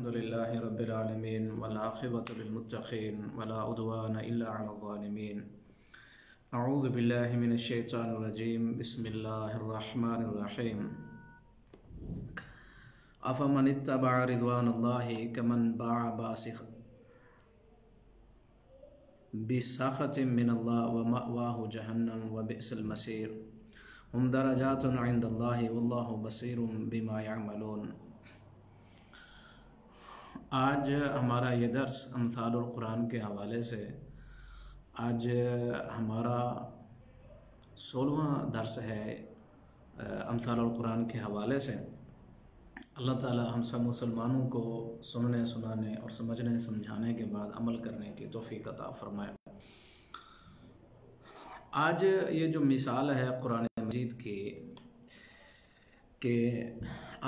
الحمد لله رب العالمين والعاقبة للمتقين ولا عدوان إلا على الظالمين. أعوذ بالله من الشيطان الرجيم. بسم الله الرحمن الرحيم. أفمن اتبع رضوان الله كمن باع بسخط من الله ومأواه جهنم وبئس المصير. هم درجات عند الله والله بصير بما يعملون. آج ہمارا یہ درس امثال القرآن کے حوالے سے آج ہمارا 16واں درس ہے امثال القرآن کے حوالے سے. اللہ تعالی ہم سب مسلمانوں کو سننے سنانے اور سمجھنے سمجھانے کے بعد عمل کرنے کی توفیق عطا فرمائے. آج یہ جو مثال ہے قرآن مجید کی کہ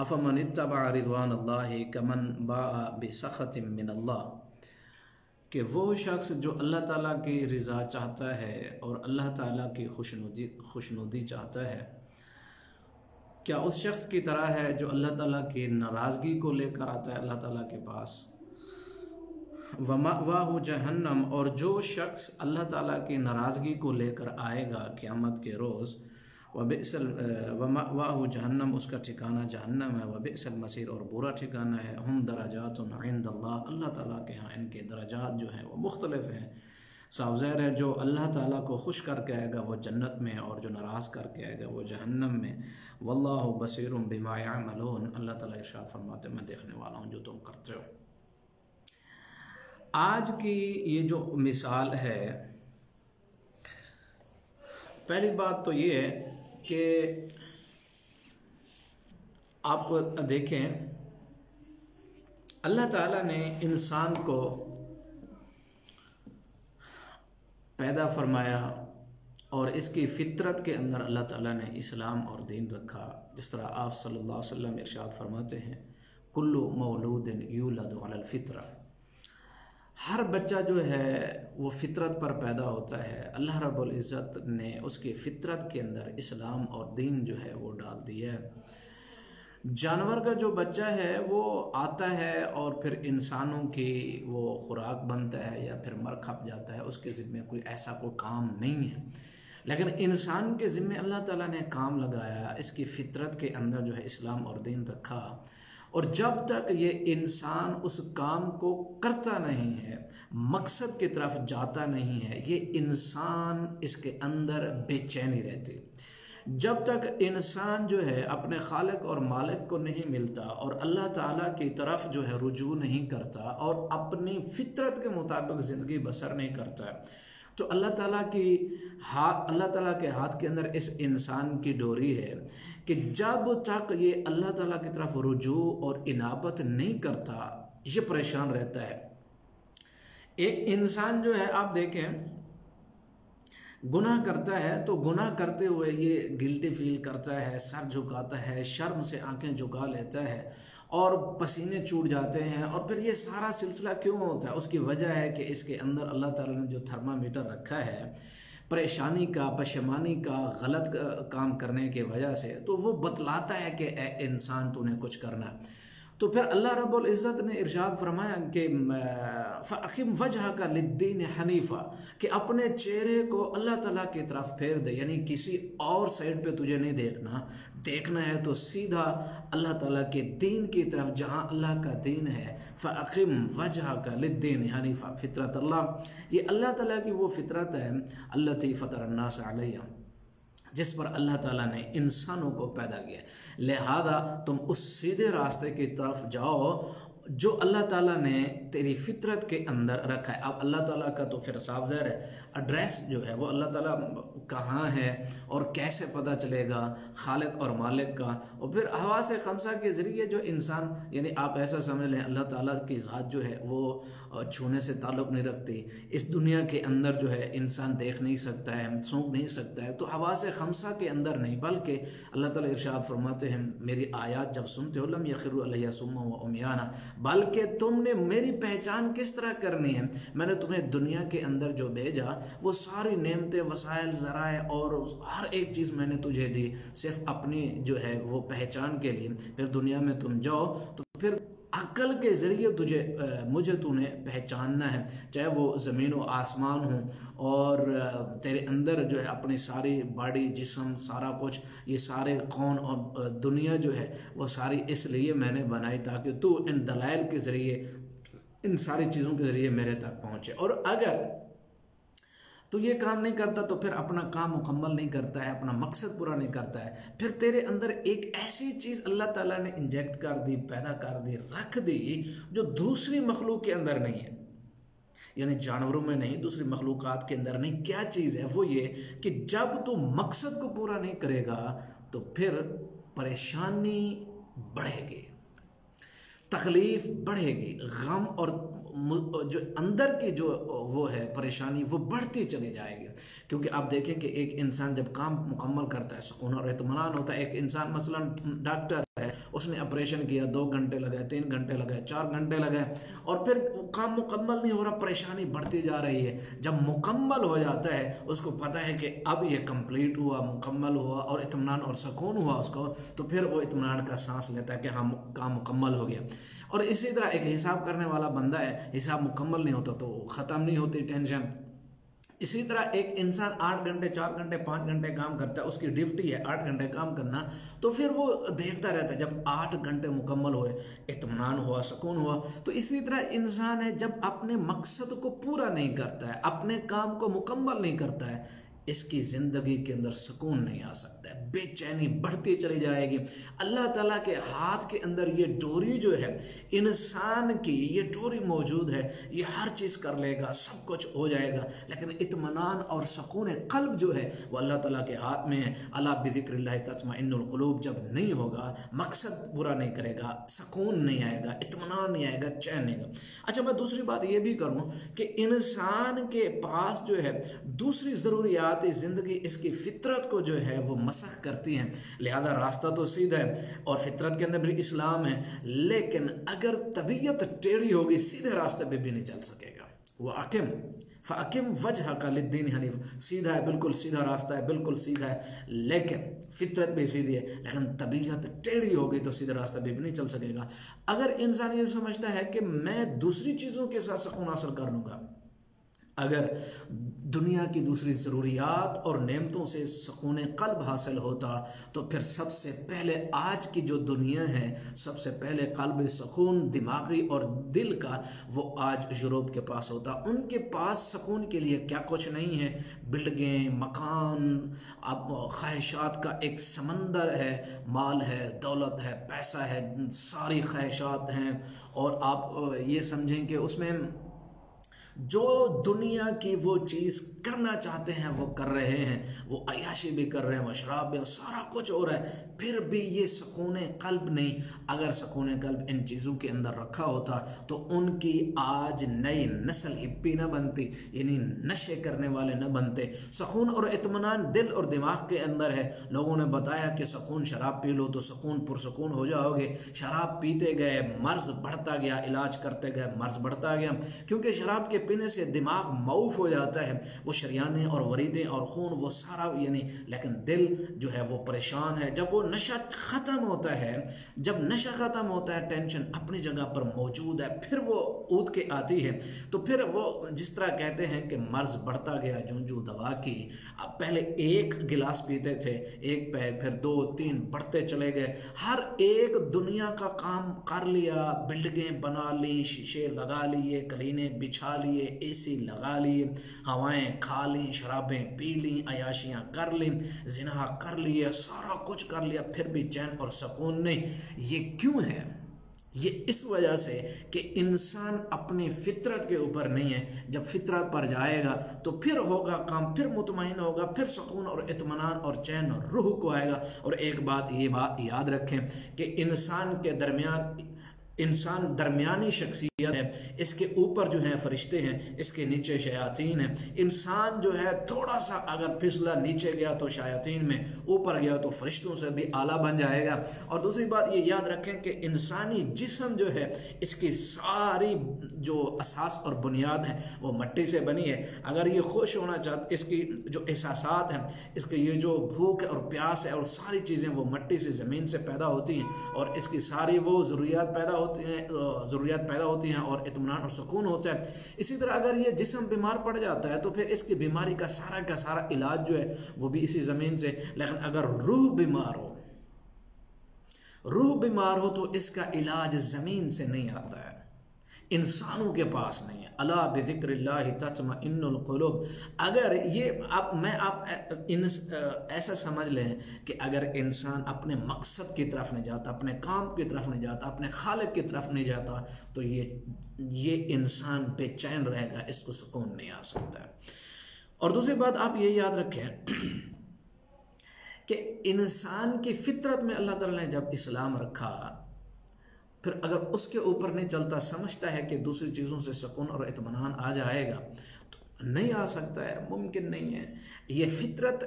افمن اتبع رضوان اللہ کمن باء بسخط من اللہ، کہ وہ شخص جو اللہ تعالیٰ کی رضا چاہتا ہے اور اللہ تعالیٰ کی خوشنودی چاہتا ہے، کیا اس شخص کی طرح ہے جو اللہ تعالیٰ کی ناراضگی کو لے کر آتا ہے اللہ تعالیٰ کے پاس. وَمَأْوَاهُ جَهَنَّمْ، اور جو شخص اللہ تعالیٰ کی ناراضگی کو لے کر آئے گا قیامت کے روز، وَمَأْوَاهُ جَهَنَّمْ، اس کا ٹھکانہ جہنم ہے. وَبِئْسَ الْمَصِيرُ، اور برا ٹھکانہ ہے. ہم درجات عند اللہ، اللہ تعالیٰ کے ہاں ان کے درجات جو ہیں وہ مختلف ہیں. صاف ظاہر ہے جو اللہ تعالیٰ کو خوش کر کے آئے گا وہ جنت میں، اور جو ناراض کر کے آئے گا وہ جہنم میں. واللہ بصیر بما یعملون، اللہ تعالیٰ ارشاد فرماتے میں دیکھنے والا ہوں جو تم کرتے ہو. آج کی یہ جو مثال ہے، پہلی بات تو یہ ہے کہ آپ دیکھیں اللہ تعالیٰ نے انسان کو پیدا فرمایا اور اس کی فطرت کے اندر اللہ تعالیٰ نے اسلام اور دین رکھا. جس طرح آپ صلی اللہ علیہ وسلم ارشاد فرماتے ہیں کل مولود یولد علی الفطرہ، ہر بچہ جو ہے وہ فطرت پر پیدا ہوتا ہے. اللہ رب العزت نے اس کی فطرت کے اندر اسلام اور دین جو ہے وہ ڈال دیا ہے. جانور کا جو بچہ ہے وہ آتا ہے اور پھر انسانوں کی وہ خوراک بنتا ہے یا پھر مر کھپ جاتا ہے، اس کے ذمہ کوئی ایسا کوئی کام نہیں ہے. لیکن انسان کے ذمہ اللہ تعالیٰ نے کام لگایا، اس کی فطرت کے اندر جو ہے اسلام اور دین رکھا. اور جب تک یہ انسان اس کام کو کرتا نہیں ہے، مقصد کی طرف جاتا نہیں ہے، یہ انسان اس کے اندر بے چینی رہتی. جب تک انسان جو ہے اپنے خالق اور مالک کو نہیں ملتا اور اللہ تعالیٰ کی طرف جو ہے رجوع نہیں کرتا اور اپنی فطرت کے مطابق زندگی بسر نہیں کرتا، تو اللہ تعالیٰ کے ہاتھ کے اندر اس انسان کی ڈوری ہے کہ جب تک یہ اللہ تعالیٰ کی طرف رجوع اور انابت نہیں کرتا یہ پریشان رہتا ہے. ایک انسان جو ہے آپ دیکھیں گناہ کرتا ہے تو گناہ کرتے ہوئے یہ گلٹی فیل کرتا ہے، سر جھکاتا ہے، شرم سے آنکھیں جھکا لیتا ہے اور پسینے چھوٹ جاتے ہیں. اور پھر یہ سارا سلسلہ کیوں ہوتا ہے؟ اس کی وجہ ہے کہ اس کے اندر اللہ تعالیٰ نے جو تھرمامیٹر رکھا ہے پریشانی کا، پشیمانی کا، غلط کام کرنے کی وجہ سے، تو وہ بتلاتا ہے کہ اے انسان تو نے کچھ کرنا. تو پھر اللہ رب العزت نے ارشاد فرمایا کہ فَأَقِمْ وَجْهَكَ لِلدِّينِ حَنِيفًا، کہ اپنے چہرے کو اللہ تعالیٰ کی طرف پھیر دے، یعنی کسی اور سائڈ پہ تجھے نہیں دیکھنا ہے تو سیدھا اللہ تعالیٰ کے دین کی طرف جہاں اللہ کا دین ہے. فَأَقِمْ وَجْهَكَ لِلدِّينِ حَنِيفًا، فطرت اللہ، یہ اللہ تعالیٰ کی وہ فطرت ہے الَّتِي فَطَرَ النَّاسَ عَلَيْهَا، جس پر اللہ تعالیٰ نے انسانوں کو پیدا کیا. لہذا تم اس سیدھے راستے کی طرف جاؤ جو اللہ تعالیٰ نے تیری فطرت کے اندر رکھا ہے. اب اللہ تعالیٰ کا تو پھر صاف ظاہر ہے ایڈریس جو ہے وہ اللہ تعالیٰ کہاں ہے اور کیسے پتہ چلے گا خالق اور مالک کا. اور پھر حواس خمسہ کے ذریعے جو انسان، یعنی آپ ایسا سمجھ لیں اللہ تعالیٰ کی ذات جو ہے وہ چھونے سے تعلق نہیں رکھتی. اس دنیا کے اندر جو ہے انسان دیکھ نہیں سکتا ہے، سونگ نہیں سکتا ہے، تو حواس خمسہ کے اندر نہیں، بلکہ اللہ تعالیٰ ارشاد فرماتے ہیں میری آیات جب سنتے ہو لم یخروا علیہا صما و عمیانا، بلکہ تم نے میری پہچان کس طرح کرنی ہے؟ میں نے تمہیں دنیا کے اندر جو بھیجا وہ ساری نعمتیں، وسائل، ذرائع اور ہر ایک چیز میں نے تجھے دی صرف اپنی جو ہے وہ پہچان کے لیے. پھر دنیا میں تم جاؤ تو پھر عقل کے ذریعے مجھے تو نے پہچاننا ہے، چاہے وہ زمین و آسمان ہوں، اور تیرے اندر جو ہے اپنی ساری باڈی، جسم، سارا کچھ، یہ سارے کون اور دنیا جو ہے وہ ساری اس لیے میں نے بنائی تاکہ تو ان دلائل کے ذریعے، ان ساری چیزوں کے ذریعے میرے تک پہنچے۔ اور اگر تو یہ کام نہیں کرتا تو پھر اپنا کام مکمل نہیں کرتا ہے، اپنا مقصد پورا نہیں کرتا ہے۔ پھر تیرے اندر ایک ایسی چیز اللہ تعالیٰ نے انجیکٹ کر دی، پیدا کر دی، رکھ دی، جو دوسری مخلوق کے اندر نہیں ہے، یعنی جانوروں میں نہیں، دوسری مخلوقات کے اندر نہیں۔ کیا چیز ہے وہ؟ یہ کہ جب تو مقصد کو پورا نہیں کرے گا تو پھر پریشانی بڑھے گی، تکلیف بڑھے گی، غم اور جو اندر کی جو وہ ہے پریشانی وہ بڑھتی چلی جائے گی۔ کیونکہ آپ دیکھیں کہ ایک انسان جب کام مکمل کرتا ہے سکون اور اطمینان ہوتا ہے۔ ایک انسان مثلا ڈاکٹر ہے، اس نے آپریشن کیا، 2 گھنٹے لگے، 3 گھنٹے لگے، 4 گھنٹے لگے، اور پھر کام مکمل نہیں ہو رہا، پریشانی بڑھتی جا رہی ہے۔ جب مکمل ہو جاتا ہے اس کو پتا ہے کہ اب یہ کمپلیٹ ہوا، مکمل ہوا اور اطمینان اور سکون ہوا اس کو، تو پھر وہ اطمینان کا سانس لیتا ہے کہ ہم کام مکمل ہو گیا۔ اور اسی طرح ایک حساب کرنے والا بندہ ہے، حساب مکمل نہیں ہوتا تو ختم نہیں ہوتی ٹینشن۔ اسی طرح ایک انسان 8 گھنٹے، 4 گھنٹے، 5 گھنٹے کام کرتا ہے، اس کی ڈیوٹی ہے 8 گھنٹے کام کرنا، تو پھر وہ دیکھتا رہتا ہے جب 8 گھنٹے مکمل ہوئے، اطمینان ہوا، سکون ہوا۔ تو اسی طرح انسان ہے، جب اپنے مقصد کو پورا نہیں کرتا ہے، اپنے کام کو مکمل نہیں کرتا ہے، اس کی زندگی کے اندر سکون نہیں آ سکتا ہے، بے چینی بڑھتی چلی جائے گی۔ اللہ تعالیٰ کے ہاتھ کے اندر یہ ڈوری جو ہے انسان کی، یہ ڈوری موجود ہے، یہ ہر چیز کر لے گا، سب کچھ ہو جائے گا، لیکن اطمینان اور سکون قلب جو ہے وہ اللہ تعالیٰ کے ہاتھ میں ہے۔ الا بذکر اللہ تطمئن القلوب جب نہیں ہوگا، مقصد پورا نہیں کرے گا، سکون نہیں آئے گا، اطمینان نہیں آئے گا، چین نہیں گا۔ اچھا، میں دوسری بات یہ بھی کروں کہ انسان کے پاس جو ہے دوسری ضروریات زندگی، اس کی فطرت کو جو ہے وہ مسخ کرتی ہیں، لہذا راستہ تو سیدھا ہے اور فطرت کے اندر بھی اسلام ہے، لیکن اگر طبیعت ٹیڑھی ہوگی سیدھے راستے پہ بھی نہیں چل سکے گا۔ فَأَقِمْ وَجْهَكَ لِلدِّينِ حَنِيفًا، سیدھا ہے، بالکل سیدھا راستہ ہے، بالکل سیدھا ہے، لیکن فطرت بھی سیدھی ہے، لیکن طبیعت ٹیڑھی ہوگی تو سیدھے راستہ بھی نہیں چل سکے گا۔ اگر انسان یہ سمجھتا ہے کہ میں دوسری چیزوں کے ساتھ سکون حاصل کر لوں گا، اگر دنیا کی دوسری ضروریات اور نعمتوں سے سکون قلب حاصل ہوتا تو پھر سب سے پہلے آج کی جو دنیا ہے، سب سے پہلے قلب سکون دماغی اور دل کا وہ آج یورپ کے پاس ہوتا۔ ان کے پاس سکون کے لیے کیا کچھ نہیں ہے، بلڈنگیں، مکان، اب خواہشات کا ایک سمندر ہے، مال ہے، دولت ہے، پیسہ ہے، ساری خواہشات ہیں، اور آپ یہ سمجھیں کہ اس میں جو دنیا کی وہ چیز کرنا چاہتے ہیں وہ کر رہے ہیں، وہ عیاشی بھی کر رہے ہیں، وہ شراب بھی، سارا کچھ ہو رہا ہے، پھر بھی یہ سکون قلب نہیں۔ اگر سکون قلب ان چیزوں کے اندر رکھا ہوتا تو ان کی آج نئی نسل ہپی نہ بنتی، یعنی نشے کرنے والے نہ بنتے۔ سکون اور اطمینان دل اور دماغ کے اندر ہے۔ لوگوں نے بتایا کہ سکون شراب پی لو تو سکون پرسکون ہو جاؤ گے، شراب پیتے گئے، مرض بڑھتا گیا، علاج کرتے گئے، مرض بڑھتا گیا، کیونکہ شراب کے پینے سے دماغ معوف ہو جاتا ہے، وہ شریانیں اور وریدیں اور خون وہ سارا، یعنی لیکن دل جو ہے وہ پریشان ہے۔ جب وہ نشہ ختم ہوتا ہے، جب نشہ ختم ہوتا ہے، ٹینشن اپنی جگہ پر موجود ہے، پھر وہ اود کے آتی ہے، تو پھر وہ جس طرح کہتے ہیں کہ مرض بڑھتا گیا جوں دوا کی۔ اب پہلے 1 گلاس پیتے تھے، 1 پیگ، پھر 2 3 بڑھتے چلے گئے، ہر ایک دنیا کا کام کر لیا، بلڈنگیں بنا لی، شیشے لگا لیے، کلینیں بچھا لیے، اے سی لگا لیے، ہوائیں کھا لیں، شرابیں پی لیں، عیاشیاں کر لیں، زنا کر لیے، سارا کچھ کر لیا، پھر بھی چین اور سکون نہیں۔ یہ کیوں ہے؟ یہ اس وجہ سے کہ انسان اپنی فطرت کے اوپر نہیں ہے۔ جب فطرت پر جائے گا تو پھر ہوگا کام، پھر مطمئن ہوگا، پھر سکون اور اطمینان اور چین اور روح کو آئے گا۔ اور ایک بات یہ بات یاد رکھیں کہ انسان درمیانی شخصیت ہے، اس کے اوپر جو ہیں فرشتے ہیں، اس کے نیچے شیاطین ہیں۔ انسان جو ہے تھوڑا سا اگر پھسلا نیچے گیا تو شیاطین میں، اوپر گیا تو فرشتوں سے بھی اعلیٰ بن جائے گا۔ اور دوسری بات یہ یاد رکھیں کہ انسانی جسم جو ہے اس کی ساری جو اساس اور بنیاد ہے وہ مٹی سے بنی ہے۔ اگر یہ خوش ہونا چاہتا، اس کی جو احساسات ہیں، اس کے یہ جو بھوک اور پیاس ہے اور ساری چیزیں وہ مٹی سے، زمین سے پیدا ہوتی ہیں، اور اس کی ساری وہ ضروریات پیدا ہوتی ہیں اور اطمینان اور سکون ہوتا ہے۔ اسی طرح اگر یہ جسم بیمار پڑ جاتا ہے تو پھر اس کی بیماری کا سارا علاج جو ہے وہ بھی اسی زمین سے۔ لیکن اگر روح بیمار ہو تو اس کا علاج زمین سے نہیں آتا ہے، انسانوں کے پاس نہیں ہے۔ الا بذکر اللہ تطمئن القلوب۔ اگر ایسا سمجھ لیں کہ اگر انسان اپنے مقصد کی طرف نہیں جاتا، اپنے کام کی طرف نہیں جاتا، اپنے خالق کی طرف نہیں جاتا، تو یہ انسان بے چین رہے گا، اس کو سکون نہیں آ سکتا ہے۔ اور دوسری بات آپ یہ یاد رکھیں کہ انسان کی فطرت میں اللہ تعالیٰ نے جب اسلام رکھا، پھر اگر اس کے اوپر نہیں چلتا، سمجھتا ہے کہ دوسری چیزوں سے سکون اور اطمینان آ جائے گا، تو نہیں آ سکتا ہے، ممکن نہیں ہے۔ یہ فطرت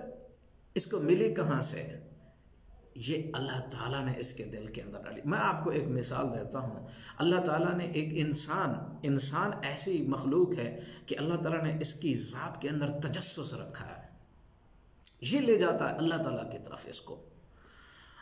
اس کو ملی کہاں سے؟ یہ اللہ تعالیٰ نے اس کے دل کے اندر ڈالی۔ میں آپ کو ایک مثال دیتا ہوں۔ اللہ تعالیٰ نے ایک انسان ایسی مخلوق ہے کہ اللہ تعالیٰ نے اس کی ذات کے اندر تجسس رکھا ہے، یہ لے جاتا ہے اللہ تعالیٰ کی طرف اس کو۔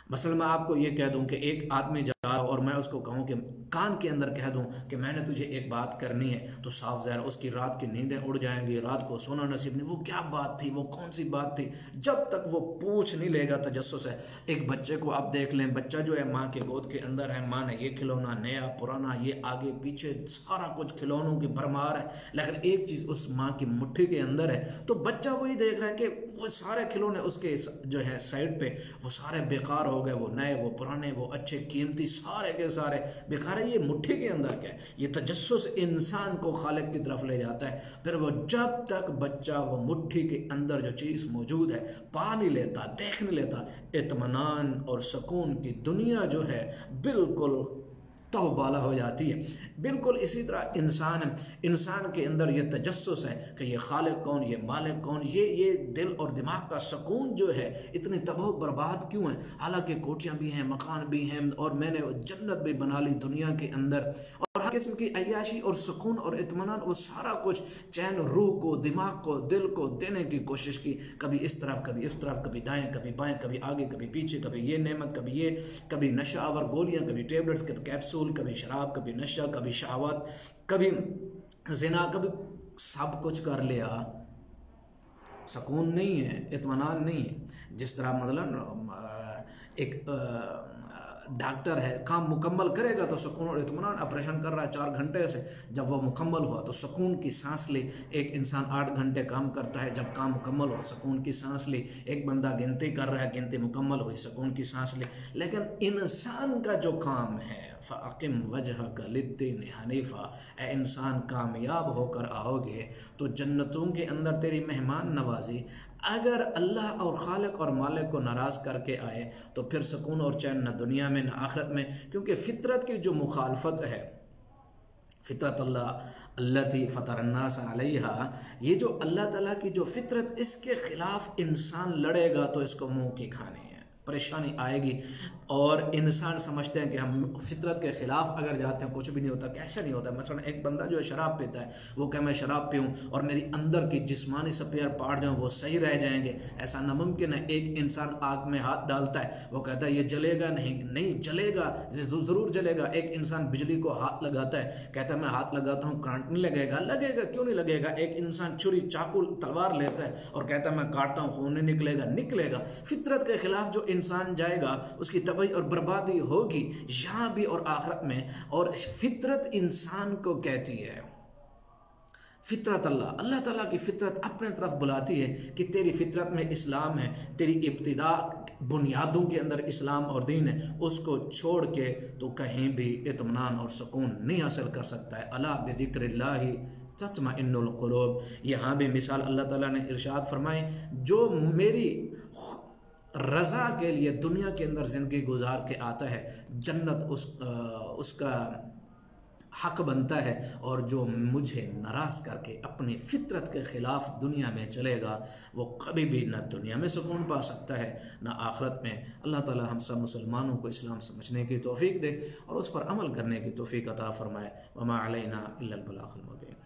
مثلا میں آپ کو یہ کہہ دوں کہ ایک آدمی جا رہا اور میں اس کو کہوں کہ کان کے اندر کہہ دوں کہ میں نے تجھے ایک بات کرنی ہے، تو صاف ظاہر اس کی رات کی نیندیں اڑ جائیں گی، رات کو سونا نصیب نہیں۔ وہ کیا بات تھی، وہ کون سی بات تھی، جب تک وہ پوچھ نہیں لے گا تجسس ہے۔ ایک بچے کو آپ دیکھ لیں، بچہ جو ہے ماں کے گود کے اندر ہے، ماں نے یہ کھلونا، نیا پرانا، یہ آگے پیچھے سارا کچھ کھلونوں کی بھرمار ہے، لیکن ایک چیز اس ماں کی مٹھی کے اندر ہے، تو بچہ وہی دیکھ رہا ہے کہ وہ سارے کھلونے اس کے جو ہے سائڈ پہ وہ سارے بیکار ہو گئے، وہ نئے، وہ پرانے، وہ اچھے قیمتی، سارے کے سارے بیکار ہے۔ یہ مٹھی کے اندر کیا ہے؟ یہ تجسس انسان کو خالق کی طرف لے جاتا ہے۔ پھر وہ جب تک بچہ وہ مٹھی کے اندر جو چیز موجود ہے پا نہیں لیتا، دیکھ نہیں لیتا، اطمینان اور سکون کی دنیا جو ہے بالکل تو بالا ہو جاتی ہے۔ بالکل اسی طرح انسان کے اندر یہ تجسس ہے کہ یہ خالق کون، یہ مالک کون، یہ دل اور دماغ کا سکون جو ہے اتنی تباہ و برباد کیوں ہے؟ حالانکہ کوٹیاں بھی ہیں، مکان بھی ہیں، اور میں نے جنت بھی بنا لی دنیا کے اندر، اور ہر قسم کی عیاشی اور سکون اور اطمینان، وہ سارا کچھ چین روح کو، دماغ کو، دل کو دینے کی کوشش کی، کبھی اس طرف، کبھی اس طرف، کبھی دائیں، کبھی بائیں، کبھی آگے، کبھی پیچھے، کبھی یہ نعمت، کبھی یہ، کبھی نشہ آور گولیاں، کبھی ٹیبلٹس، کبھی کیپسول، کبھی شراب، کبھی نشہ، کبھی شہوات، کبھی زنا، کبھی سب کچھ کر لیا، سکون نہیں ہے، اطمینان نہیں ہے۔ جس طرح مثلا ایک ڈاکٹر ہے، کام مکمل کرے گا تو سکون اور اطمینان، آپریشن کر رہا ہے 4 گھنٹے سے، جب وہ مکمل ہوا تو سکون کی سانس لی۔ ایک انسان 8 گھنٹے کام کرتا ہے، جب کام مکمل ہوا سکون کی سانس لی۔ ایک بندہ گنتی کر رہا ہے، گنتی مکمل ہوئی، سکون کی سانس لی۔ لیکن انسان کا جو کام ہے، فَأَقِمْ وَجْهَكَ لِلدِّينِ حَنِيفًا، اے انسان کامیاب ہو کر آؤ گے تو جنتوں کے اندر تیری مہمان نوازی۔ اگر اللہ اور خالق اور مالک کو ناراض کر کے آئے تو پھر سکون اور چین نہ دنیا میں نہ آخرت میں، کیونکہ فطرت کی جو مخالفت ہے، فطرت اللہ التی فطر الناس علیہا، یہ جو اللہ تعالیٰ کی جو فطرت، اس کے خلاف انسان لڑے گا تو اس کو منہ کی کھانی ہے، پریشانی آئے گی۔ اور انسان سمجھتے ہیں کہ ہم فطرت کے خلاف اگر جاتے ہیں کچھ بھی نہیں ہوتا۔ کیسے نہیں ہوتا؟ مثلا ایک بندہ جو ہے شراب پیتا ہے، وہ کہ میں شراب پیوں اور میری اندر کی جسمانی سپیئر پارٹ جو وہ صحیح رہ جائیں گے، ایسا ناممکن ہے۔ ایک انسان آگ میں ہاتھ ڈالتا ہے، وہ کہتا ہے یہ جلے گا، نہیں جلے گا، ضرور جلے گا۔ ایک انسان بجلی کو ہاتھ لگاتا ہے، کہتا ہے میں ہاتھ لگاتا ہوں کرنٹ نہیں لگے گا، لگے گا، کیوں نہیں لگے گا۔ ایک انسان چھری، چاقو، تلوار لیتا ہے اور کہتا ہے میں کاٹتا ہوں، خون نہیں نکلے گا۔ فطرت کے خلاف جو انسان جائے گا اس کی تباہی اور بربادی ہوگی، یہاں بھی اور آخرت میں۔ اور فطرت انسان کو کہتی ہے، فطرت اللہ تعالیٰ کی فطرت اپنے طرف بلاتی ہے کہ تیری فطرت میں اسلام ہے، تیری ابتدا بنیادوں کے اندر اسلام اور دین ہے، اس کو چھوڑ کے تو کہیں بھی اطمینان اور سکون نہیں حاصل کر سکتا ہے۔ الا بذکر اللہ تطمئن القلوب۔ یہاں بھی مثال اللہ تعالیٰ نے ارشاد فرمائی، جو میری رضا کے لیے دنیا کے اندر زندگی گزار کے آتا ہے، جنت حق بنتا ہے، اور جو مجھے ناراض کر کے اپنی فطرت کے خلاف دنیا میں چلے گا وہ کبھی بھی نہ دنیا میں سکون پا سکتا ہے نہ آخرت میں۔ اللہ تعالی ہم سب مسلمانوں کو اسلام سمجھنے کی توفیق دے اور اس پر عمل کرنے کی توفیق عطا فرمائے۔ وما علینا الا البلاغ المبین۔